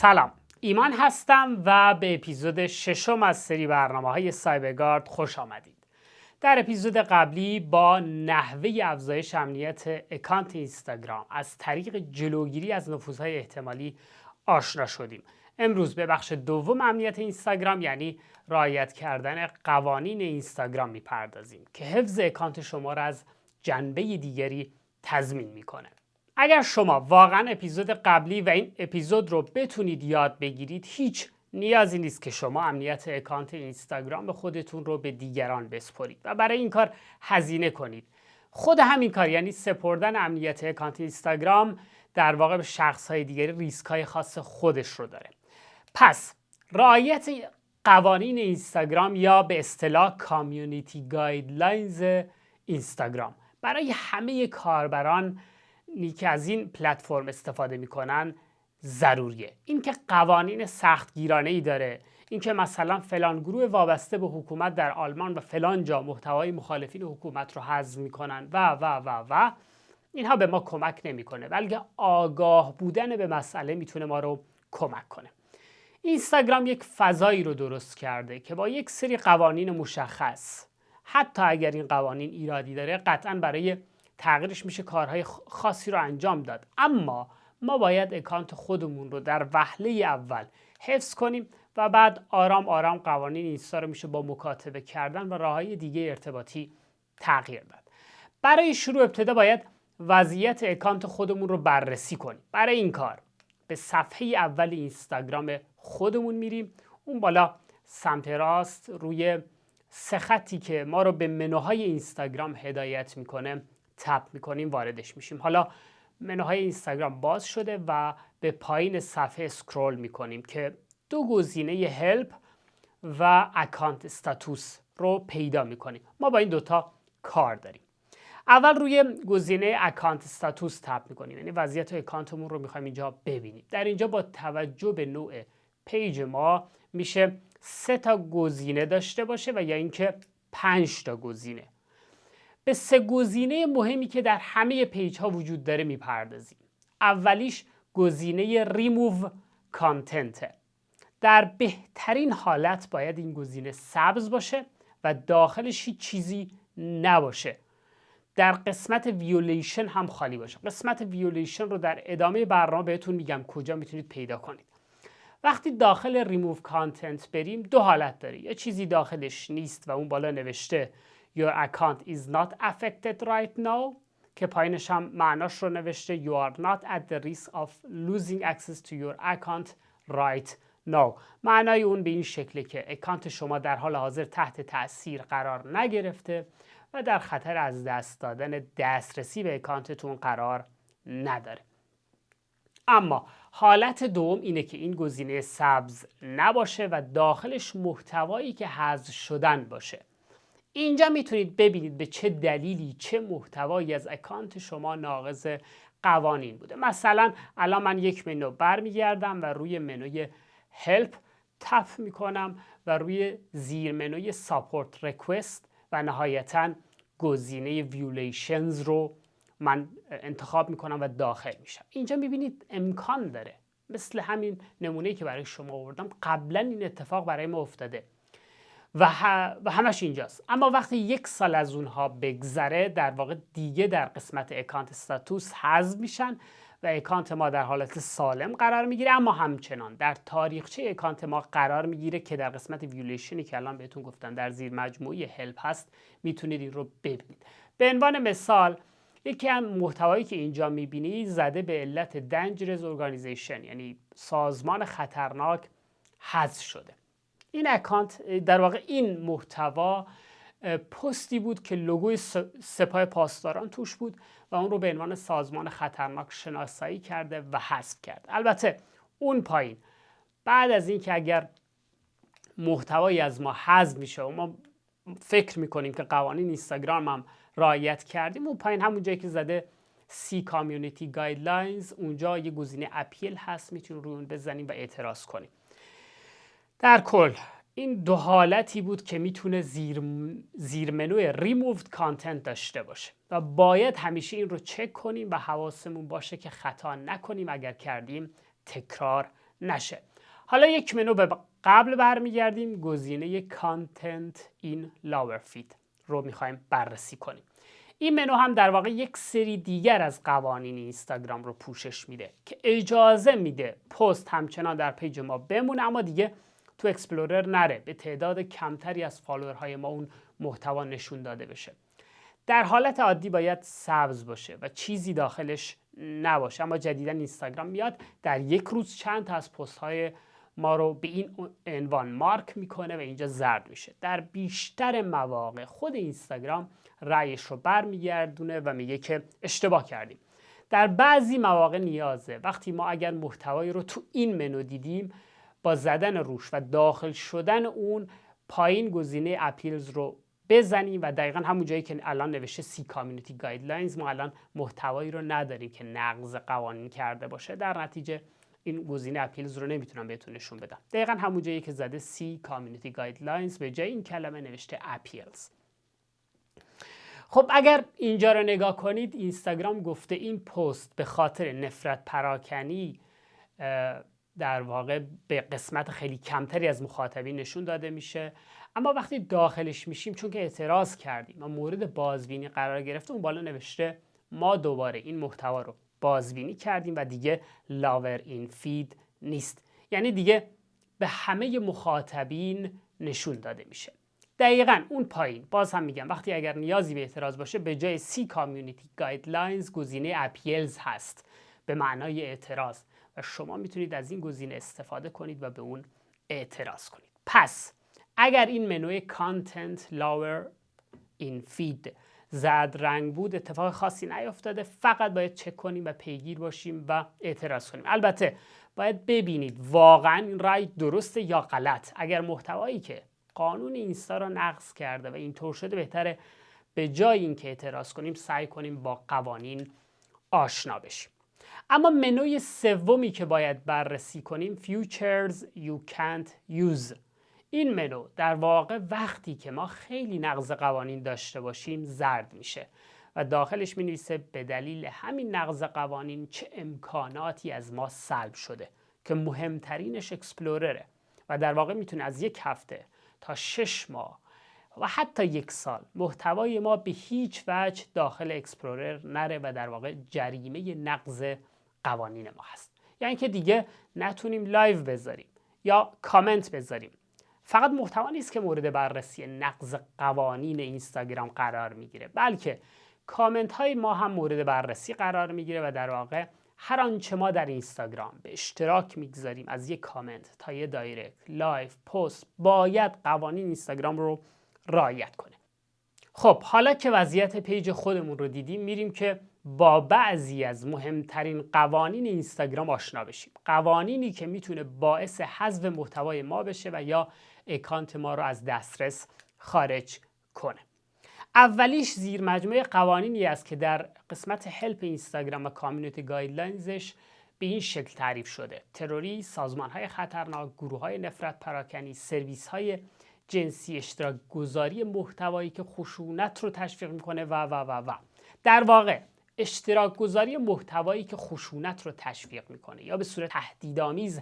سلام، ایمان هستم و به اپیزود ششم از سری برنامه‌های سایبرگارد خوش آمدید. در اپیزود قبلی با نحوه افزایش امنیت اکانت اینستاگرام از طریق جلوگیری از نفوذهای احتمالی آشنا شدیم. امروز به بخش دوم امنیت اینستاگرام یعنی رعایت کردن قوانین اینستاگرام میپردازیم که حفظ اکانت شما را از جنبه دیگری تضمین میکنه. اگر شما واقعا اپیزود قبلی و این اپیزود رو بتونید یاد بگیرید، هیچ نیازی نیست که شما امنیت اکانت اینستاگرام خودتون رو به دیگران بسپارید و برای این کار هزینه کنید. خود همین کار یعنی سپردن امنیت اکانت اینستاگرام در واقع به شخص‌های دیگری ریسک‌های خاص خودش رو داره. پس رعایت قوانین اینستاگرام یا به اصطلاح کامیونیتی گایدلاینز اینستاگرام برای همه کاربران که از این پلتفرم استفاده میکنن ضروریه. این که قوانین سختگیرانه‌ای داره، این که مثلا فلان گروه وابسته به حکومت در آلمان و فلان جا محتوای مخالفین حکومت رو حذف میکنن و اینها به ما کمک نمیکنه، بلکه آگاه بودن به مسئله میتونه ما رو کمک کنه. اینستاگرام یک فضایی رو درست کرده که با یک سری قوانین مشخص، حتی اگر این قوانین ایرادی داره، قطعاً برای تغییرش میشه کارهای خاصی رو انجام داد، اما ما باید اکانت خودمون رو در وهله اول حفظ کنیم و بعد آرام آرام قوانین اینستا رو میشه با مکاتبه کردن و راههای دیگه ارتباطی تغییر داد. برای شروع ابتدا باید وضعیت اکانت خودمون رو بررسی کنیم. برای این کار به صفحه اول اینستاگرام خودمون میریم، اون بالا سمت راست روی سه خطی که ما رو به منوهای اینستاگرام هدایت میکنه تپ میکنیم، واردش میشیم. حالا منوهای اینستاگرام باز شده و به پایین صفحه اسکرول میکنیم که دو گزینه هلپ و اکانت استاتوس رو پیدا میکنیم. ما با این دوتا کار داریم. اول روی گزینه اکانت استاتوس تپ میکنیم، یعنی وضعیت اکانتمون رو میخوایم اینجا ببینیم. در اینجا با توجه به نوع پیج ما میشه 3 تا گزینه داشته باشه و یا اینکه 5 تا گزینه. به 3 گزینه مهمی که در همه پیج ها وجود داره میپردازیم. اولیش گزینه ریموو کانتنت. در بهترین حالت باید این گزینه سبز باشه و داخلش هیچ چیزی نباشه. در قسمت ویولیشن هم خالی باشه. قسمت ویولیشن رو در ادامه برنامه بهتون میگم کجا میتونید پیدا کنید. وقتی داخل ریموو کانتنت بریم، 2 حالت داره. یه چیزی داخلش نیست و اون بالا نوشته Your account is not affected right now که پایینش هم معناش رو نوشته You are not at the risk of losing access to your account right now. معنای اون به این شکله که اکانت شما در حال حاضر تحت تأثیر قرار نگرفته و در خطر از دست دادن دسترسی به اکانتتون قرار نداره. اما حالت دوم اینه که این گزینه سبز نباشه و داخلش محتوایی که حذف شدن باشه. اینجا میتونید ببینید به چه دلیلی چه محتوایی از اکانت شما ناقض قوانین بوده. مثلا الان من یک منو برمیگردم و روی منوی هلپ تپ میکنم و روی زیر منوی ساپورت ریکوست و نهایتا گزینه ویولیشنز رو من انتخاب میکنم و داخل میشم. اینجا میبینید امکان داره، مثل همین نمونه‌ای که برای شما آوردم، قبلا این اتفاق برای ما افتاده و همش اینجاست. اما وقتی 1 سال از اونها بگذره، در واقع دیگه در قسمت اکانت استاتوس حذف میشن و اکانت ما در حالت سالم قرار میگیره، اما همچنان در تاریخچه اکانت ما قرار میگیره که در قسمت ویولیشنی که الان بهتون گفتم در زیر مجموعه هلپ هست میتونید این رو ببینید. به عنوان مثال یکی از محتوایی که اینجا میبینید زده به علت dangerous organization، یعنی سازمان خطرناک، حذف شده. این اکانت در واقع این محتوا پستی بود که لوگوی سپاه پاسداران توش بود و اون رو به عنوان سازمان خطرناک شناسایی کرده و حذف کرد. البته اون پایین بعد از این که اگر محتوایی از ما حذف میشه و ما فکر میکنیم که قوانین اینستاگرام هم رعایت کردیم، اون پایین همون جایی که زده سی کامیونیتی گایدلاینز، اونجا یه گزینه اپیل هست، میتونیم روی اون بزنیم و اعتراض کنیم. در کل این 2 حالتی بود که میتونه زیر منوی ریموود کانتنت داشته باشه و باید همیشه این رو چک کنیم و حواسمون باشه که خطا نکنیم، اگر کردیم تکرار نشه. حالا یک منو به قبل برمیگردیم، گزینه Content in Lower Feed رو میخوایم بررسی کنیم. این منو هم در واقع یک سری دیگر از قوانین اینستاگرام رو پوشش میده که اجازه میده پست همچنان در پیج ما بمونه اما دیگه تو اکسپلورر نره، به تعداد کمتری از فالوورهای ما اون محتوا نشون داده بشه. در حالت عادی باید سبز باشه و چیزی داخلش نباشه، اما جدیدا اینستاگرام میاد در یک روز چند تا از پست های ما رو به این عنوان مارک میکنه و اینجا زرد میشه. در بیشتر مواقع خود اینستاگرام رأیش رو برمیگردونه و میگه که اشتباه کردیم. در بعضی مواقع نیازه وقتی ما اگر محتوایی رو تو این منو دیدیم با زدن روش و داخل شدن اون پایین گزینه اپیلز رو بزنیم و دقیقا همون جایی که الان نوشته سی کامیونیتی گایدلاینز، ما الان محتوایی رو نداریم که نقض قوانین کرده باشه، در نتیجه این گزینه اپیلز رو نمیتونم بهتون نشون بدم. دقیقا همون جایی که زده سی کامیونیتی گایدلاینز به جای این کلمه نوشته اپیلز. خب اگر اینجا رو نگاه کنید، اینستاگرام گفته این پست به خاطر نفرت پراکنی در واقع به قسمت خیلی کمتری از مخاطبین نشون داده میشه، اما وقتی داخلش میشیم چون که اعتراض کردیم و مورد بازبینی قرار گرفته، اون بالا نوشته ما دوباره این محتوا رو بازبینی کردیم و دیگه لاور این فید نیست، یعنی دیگه به همه مخاطبین نشون داده میشه. دقیقاً اون پایین باز هم میگم وقتی اگر نیازی به اعتراض باشه به جای سی کامیونیتی گایدلاینز گزینه اپیلز هست به معنای اعتراض و شما میتونید از این گزینه استفاده کنید و به اون اعتراض کنید. پس اگر این منوی Content Lower in Feed زرد رنگ بود اتفاق خاصی نیفتاده، فقط باید چک کنیم و پیگیر باشیم و اعتراض کنیم. البته باید ببینید واقعا این رأی درسته یا غلط. اگر محتوایی که قانون اینستا را نقض کرده و اینطور شده، بهتره به جای اینکه اعتراض کنیم سعی کنیم با قوانین آشنا بشیم. اما منوی سومی که باید بررسی کنیم Features you can't use. این منو در واقع وقتی که ما خیلی نقض قوانین داشته باشیم زرد میشه و داخلش می‌نویسه به دلیل همین نقض قوانین چه امکاناتی از ما سلب شده که مهمترینش اکسپلورره و در واقع میتونه از یک هفته تا 6 ماه و حتی 1 سال محتوای ما به هیچ وجه داخل اکسپلورر نره و در واقع جریمه نقض قوانین ما هست. یعنی که دیگه نتونیم لایو بذاریم یا کامنت بذاریم. فقط محتوا نیست که مورد بررسی نقض قوانین اینستاگرام قرار میگیره، بلکه کامنت های ما هم مورد بررسی قرار میگیره و در واقع هر آنچه ما در اینستاگرام به اشتراک میگذاریم از یک کامنت تا یه دایرکت، لایو، پست، باید قوانین اینستاگرام رو رعایت کنه. خب حالا که وضعیت پیج خودمون رو دیدیم، میریم که با بعضی از مهمترین قوانین اینستاگرام آشنا بشیم. قوانینی که میتونه باعث حذف محتوای ما بشه و یا اکانت ما رو از دسترس خارج کنه. اولیش زیر مجموعه قوانینی است که در قسمت هلپ اینستاگرام و کامیونیتی گایدلاینزش به این شکل تعریف شده: تروری، سازمان‌های خطرناک، گروه‌های نفرت پراکنی، سرویس‌های جنسی، اشتراک گذاری محتوایی که خشونت رو تشویق میکنه و در واقع اشتراک گذاری محتوایی که خشونت رو تشویق میکنه یا به صورت تهدیدآمیز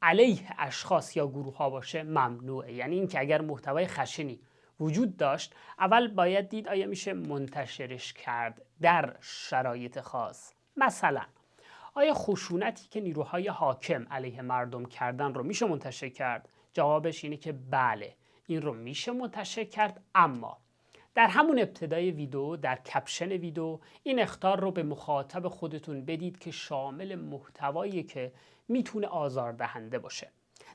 علیه اشخاص یا گروه ها باشه ممنوعه. یعنی اینکه اگر محتوای خشنی وجود داشت، اول باید دید آیا میشه منتشرش کرد در شرایط خاص. مثلا آیا خشونتی که نیروهای حاکم علیه مردم کردن رو میشه منتشر کرد؟ جوابش اینه که بله، این رو میشه منتشر کرد، اما در همون ابتدای ویدیو در کپشن ویدیو این اخطار رو به مخاطب خودتون بدید که شامل محتوایی که میتونه آزاردهنده باشه.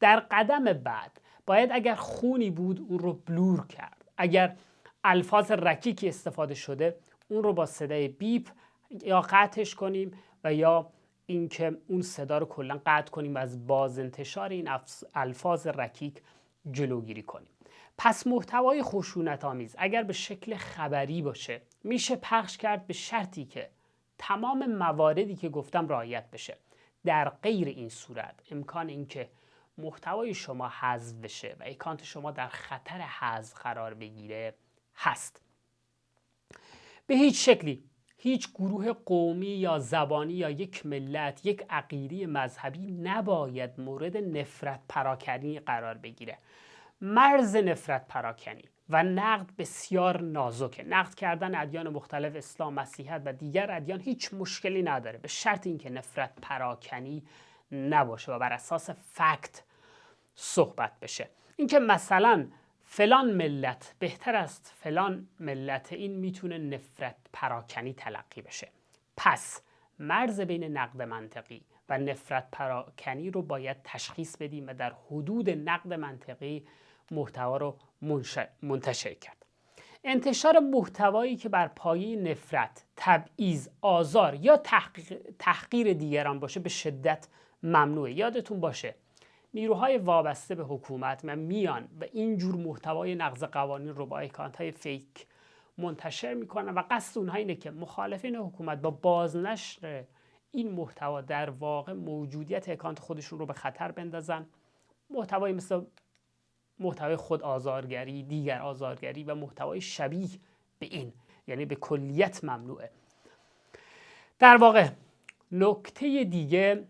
در قدم بعد باید اگر خونی بود اون رو بلور کرد. اگر الفاظ رکیکی استفاده شده اون رو با صدای بیپ یا قطعش کنیم و یا اینکه اون صدا رو کلا قطع کنیم و از بازانتشار این الفاظ رکیک جلوگیری کنیم. پس محتوای خشونت آمیز اگر به شکل خبری باشه میشه پخش کرد به شرطی که تمام مواردی که گفتم رعایت بشه. در غیر این صورت امکان اینکه محتوای شما حذف بشه و اکانت شما در خطر حذف قرار بگیره هست. به هیچ شکلی هیچ گروه قومی یا زبانی یا یک ملت، یک عقیده مذهبی نباید مورد نفرت پراکنی قرار بگیره. مرز نفرت پراکنی و نقد بسیار نازکه. نقد کردن ادیان مختلف، اسلام، مسیحیت و دیگر ادیان هیچ مشکلی نداره، به شرط اینکه نفرت پراکنی نباشه و بر اساس فکت صحبت بشه. اینکه مثلا فلان ملت بهتر است فلان ملت، این میتونه نفرت پراکنی تلقی بشه. پس مرز بین نقد منطقی و نفرت پراکنی رو باید تشخیص بدیم و در حدود نقد منطقی محتوا رو منتشر کرد. انتشار محتوایی که بر پایه نفرت، تبعیض، آزار یا تحقیر دیگران باشه به شدت ممنوعه. یادتون باشه نیروهای وابسته به حکومت میان و اینجور محتوای نقض قوانین رو با اکانت‌های فیک منتشر میکنن و قصد اونها اینه که مخالفین حکومت با بازنشر این محتوا در واقع موجودیت اکانت خودشون رو به خطر بندازن. محتوایی مثل محتوای خود آزارگری، دیگر آزارگری و محتوای شبیه به این، یعنی به کلیت ممنوعه. در واقع نکته دیگه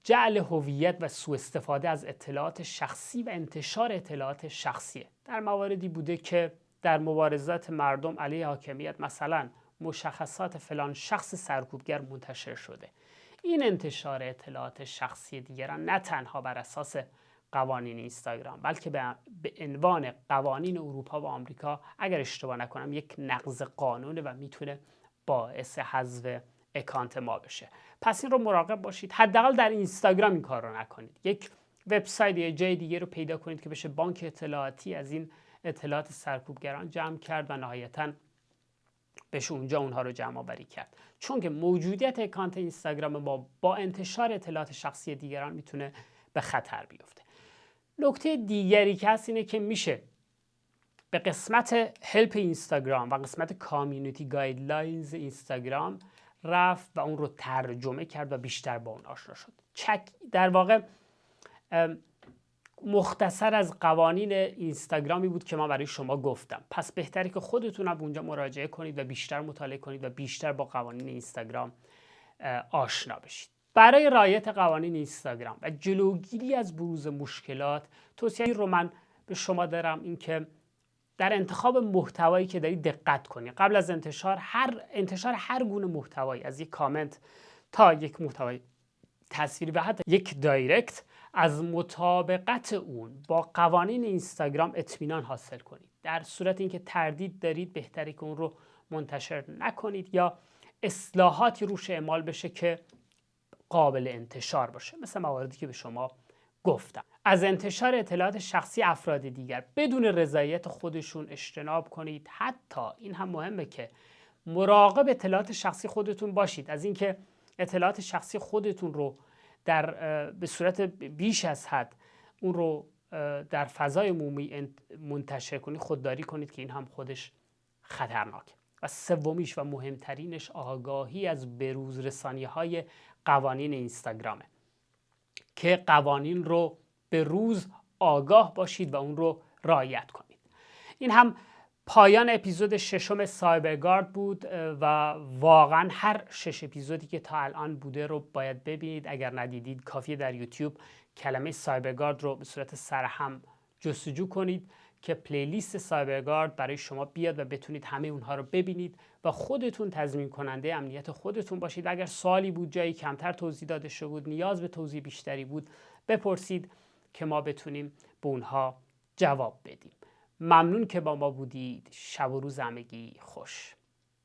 جعل هویت و سوء استفاده از اطلاعات شخصی و انتشار اطلاعات شخصیه. در مواردی بوده که در مبارزات مردم علیه حاکمیت مثلا مشخصات فلان شخص سرکوبگر منتشر شده. این انتشار اطلاعات شخصی دیگران نه تنها بر اساس قوانین اینستاگرام بلکه به عنوان قوانین اروپا و آمریکا اگر اشتباه نکنم یک نقض قانونه و میتونه باعث حذف اکانت ما بشه. پس این رو مراقب باشید، حداقل در اینستاگرام این کار رو نکنید. یک وبسایت یا جای دیگه رو پیدا کنید که بشه بانک اطلاعاتی از این اطلاعات سرکوبگران جمع کرد و نهایتاً بشه اونجا اونها رو جمع آوری کرد، چون که موجودیت اکانت اینستاگرام ما با انتشار اطلاعات شخصی دیگران میتونه به خطر بیفته. نکته دیگری که هست اینه که میشه به قسمت هلپ اینستاگرام و قسمت کامیونیتی گایدلاینز اینستاگرام رفت و اون رو ترجمه کرد و بیشتر با اون آشنا شد. در واقع مختصر از قوانین اینستاگرامی بود که من برای شما گفتم. پس بهتره که خودتون هم اونجا مراجعه کنید و بیشتر مطالعه کنید و بیشتر با قوانین اینستاگرام آشنا بشید. برای رعایت قوانین اینستاگرام و جلوگیری از بروز مشکلات، توصیه رو من به شما دارم این که در انتخاب محتوایی که دارید دقت کنید. قبل از انتشار هر گونه محتوایی، از یک کامنت تا یک محتوای تصویری و حتی یک دایرکت، از مطابقت اون با قوانین اینستاگرام اطمینان حاصل کنید. در صورت اینکه تردید دارید بهتره که اون رو منتشر نکنید یا اصلاحاتی روش اعمال بشه که قابل انتشار باشه، مثل مواردی که به شما گفتم. از انتشار اطلاعات شخصی افراد دیگر بدون رضایت خودشون اجتناب کنید. حتی این هم مهمه که مراقب اطلاعات شخصی خودتون باشید، از اینکه اطلاعات شخصی خودتون رو به صورت بیش از حد اون رو در فضای عمومی منتشر کنید، خودداری کنید که این هم خودش خطرناکه. و سومیش و مهمترینش آگاهی از بروز رسانی‌های قوانین اینستاگرامه که قوانین رو به روز آگاه باشید و اون رو رعایت کنید. این هم پایان اپیزود 6 سایبرگارد بود و واقعا هر 6 اپیزودی که تا الان بوده رو باید ببینید. اگر ندیدید کافیه در یوتیوب کلمه سایبرگارد رو به صورت سرهم جستجو کنید که پلیلیست سایبرگارد برای شما بیاد و بتونید همه اونها رو ببینید و خودتون تضمین کننده امنیت خودتون باشید. اگر سوالی بود، جایی کمتر توضیح داده شده بود، نیاز به توضیح بیشتری بود، بپرسید که ما بتونیم به اونها جواب بدیم. ممنون که با ما بودید. شب و روز همگی خوش.